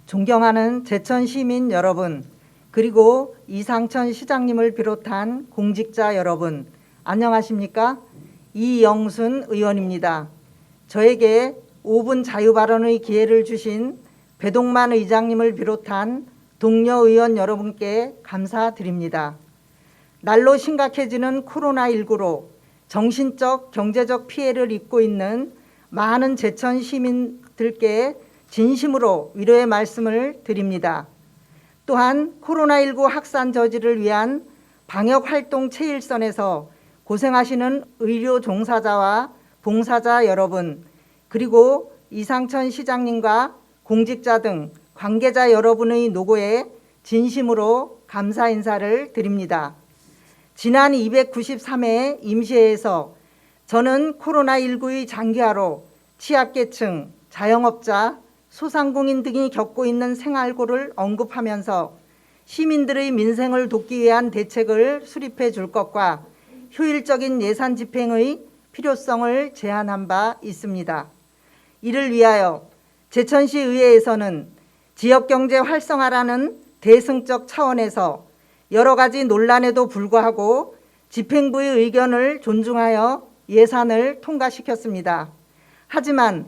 존경하는 제천 시민 여러분, 그리고 이상천 시장님을 비롯한 공직자 여러분, 안녕하십니까? 이영순 의원입니다. 저에게 5분 자유 발언의 기회를 주신 배동만 의장님을 비롯한 동료 의원 여러분께 감사드립니다. 날로 심각해지는 코로나19로 정신적, 경제적 피해를 입고 있는 많은 제천 시민들께 진심으로 위로의 말씀을 드립니다. 또한 코로나19 확산 저지를 위한 방역활동 최일선에서 고생하시는 의료 종사자와 봉사자 여러분, 그리고 이상천 시장님과 공직자 등 관계자 여러분의 노고에 진심으로 감사 인사를 드립니다. 지난 293회 임시회에서 저는 코로나19의 장기화로 취약계층, 자영업자, 소상공인 등이 겪고 있는 생활고를 언급하면서 시민들의 민생을 돕기 위한 대책을 수립해 줄 것과 효율적인 예산 집행의 필요성을 제안한 바 있습니다. 이를 위하여 제천시 의회에서는 지역경제 활성화라는 대승적 차원에서 여러 가지 논란에도 불구하고 집행부의 의견을 존중하여 예산을 통과시켰습니다. 하지만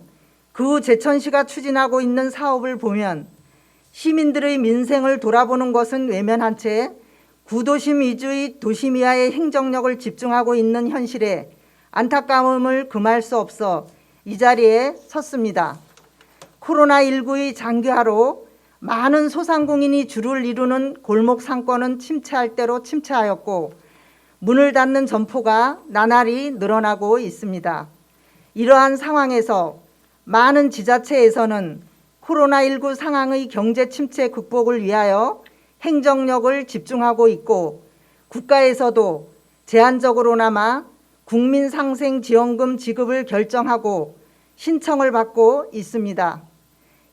그 후 제천시가 추진하고 있는 사업을 보면 시민들의 민생을 돌아보는 것은 외면한 채 구도심 위주의 도심이하의 행정력을 집중하고 있는 현실에 안타까움을 금할 수 없어 이 자리에 섰습니다. 코로나19의 장기화로 많은 소상공인이 주를 이루는 골목 상권은 침체할 대로 침체하였고 문을 닫는 점포가 나날이 늘어나고 있습니다. 이러한 상황에서 많은 지자체에서는 코로나19 상황의 경제 침체 극복을 위하여 행정력을 집중하고 있고 국가에서도 제한적으로나마 국민상생지원금 지급을 결정하고 신청을 받고 있습니다.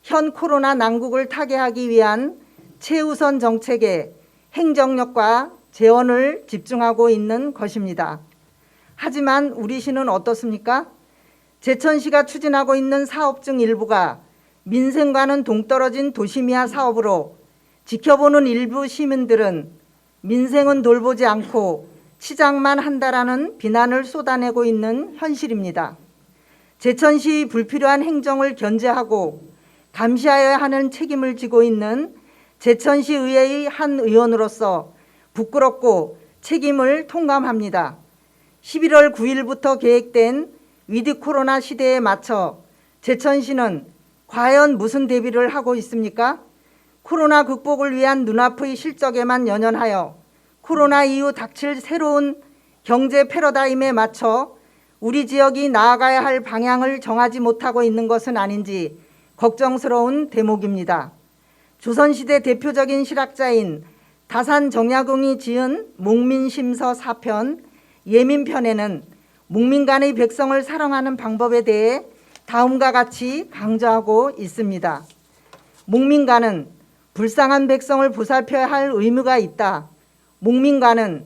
현 코로나 난국을 타개하기 위한 최우선 정책에 행정력과 재원을 집중하고 있는 것입니다. 하지만 우리 시는 어떻습니까? 제천시가 추진하고 있는 사업 중 일부가 민생과는 동떨어진 도심이하 사업으로 지켜보는 일부 시민들은 민생은 돌보지 않고 치장만 한다라는 비난을 쏟아내고 있는 현실입니다. 제천시의 불필요한 행정을 견제하고 감시하여야 하는 책임을 지고 있는 제천시 의회의 한 의원으로서 부끄럽고 책임을 통감합니다. 11월 9일부터 계획된 위드 코로나 시대에 맞춰 제천시는 과연 무슨 대비를 하고 있습니까? 코로나 극복을 위한 눈앞의 실적에만 연연하여 코로나 이후 닥칠 새로운 경제 패러다임에 맞춰 우리 지역이 나아가야 할 방향을 정하지 못하고 있는 것은 아닌지 걱정스러운 대목입니다. 조선시대 대표적인 실학자인 다산 정약용이 지은 목민심서 4편 예민편에는 목민 간의 백성을 사랑하는 방법에 대해 다음과 같이 강조하고 있습니다. 목민 간은 불쌍한 백성을 보살펴야 할 의무가 있다. 목민 간은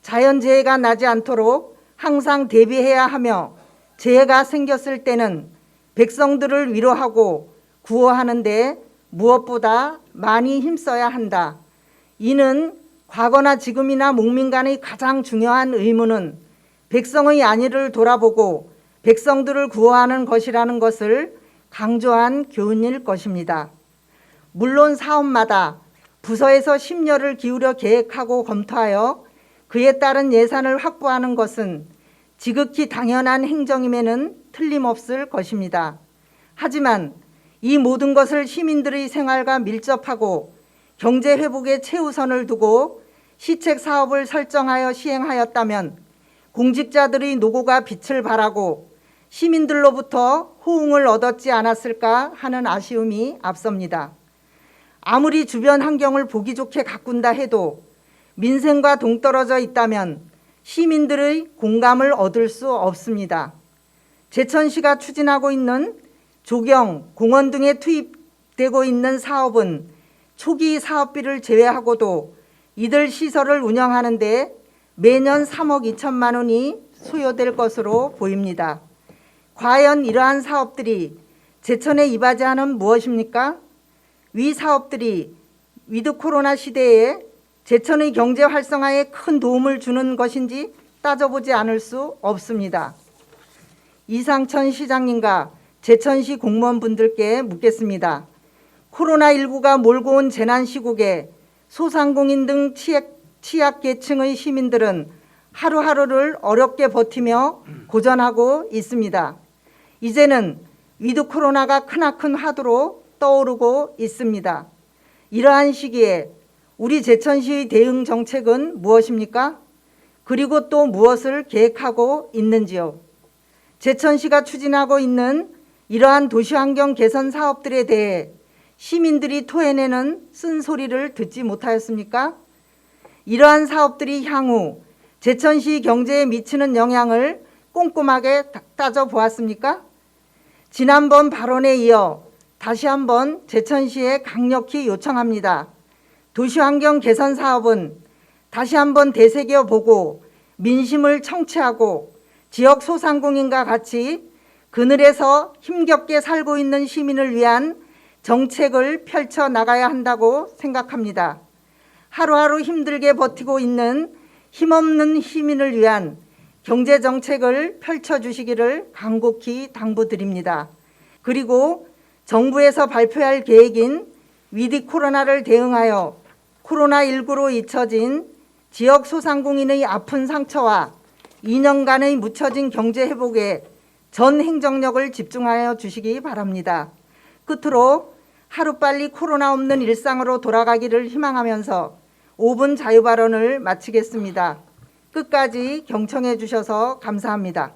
자연재해가 나지 않도록 항상 대비해야 하며 재해가 생겼을 때는 백성들을 위로하고 구호하는 데 무엇보다 많이 힘써야 한다. 이는 과거나 지금이나 목민 간의 가장 중요한 의무는 백성의 안위를 돌아보고 백성들을 구호하는 것이라는 것을 강조한 교훈일 것입니다. 물론 사업마다 부서에서 심려를 기울여 계획하고 검토하여 그에 따른 예산을 확보하는 것은 지극히 당연한 행정임에는 틀림없을 것입니다. 하지만 이 모든 것을 시민들의 생활과 밀접하고 경제 회복에 최우선을 두고 시책 사업을 설정하여 시행하였다면 공직자들의 노고가 빛을 발하고 시민들로부터 호응을 얻었지 않았을까 하는 아쉬움이 앞섭니다. 아무리 주변 환경을 보기 좋게 가꾼다 해도 민생과 동떨어져 있다면 시민들의 공감을 얻을 수 없습니다. 제천시가 추진하고 있는 조경, 공원 등에 투입되고 있는 사업은 초기 사업비를 제외하고도 이들 시설을 운영하는 데 매년 3억 2천만 원이 소요될 것으로 보입니다. 과연 이러한 사업들이 제천에 이바지하는 무엇입니까? 위 사업들이 위드 코로나 시대에 제천의 경제 활성화에 큰 도움을 주는 것인지 따져보지 않을 수 없습니다. 이상천 시장님과 제천시 공무원분들께 묻겠습니다. 코로나19가 몰고 온 재난 시국에 소상공인 등 취약계층의 시민들은 하루하루를 어렵게 버티며 고전하고 있습니다. 이제는 위드 코로나가 크나큰 화두로 떠오르고 있습니다. 이러한 시기에 우리 제천시의 대응 정책은 무엇입니까? 그리고 또 무엇을 계획하고 있는지요? 제천시가 추진하고 있는 이러한 도시환경 개선 사업들에 대해 시민들이 토해내는 쓴소리를 듣지 못하였습니까? 이러한 사업들이 향후 제천시 경제에 미치는 영향을 꼼꼼하게 따져보았습니까? 지난번 발언에 이어 다시 한번 제천시에 강력히 요청합니다. 도시환경 개선 사업은 다시 한번 되새겨보고 민심을 청취하고 지역 소상공인과 같이 그늘에서 힘겹게 살고 있는 시민을 위한 정책을 펼쳐 나가야 한다고 생각합니다. 하루하루 힘들게 버티고 있는 힘없는 시민을 위한 경제정책을 펼쳐주시기를 간곡히 당부드립니다. 그리고 정부에서 발표할 계획인 위드 코로나를 대응하여 코로나19로 잊혀진 지역 소상공인의 아픈 상처와 2년간의 묻혀진 경제 회복에 전 행정력을 집중하여 주시기 바랍니다. 끝으로 하루빨리 코로나 없는 일상으로 돌아가기를 희망하면서 5분 자유발언을 마치겠습니다. 끝까지 경청해 주셔서 감사합니다.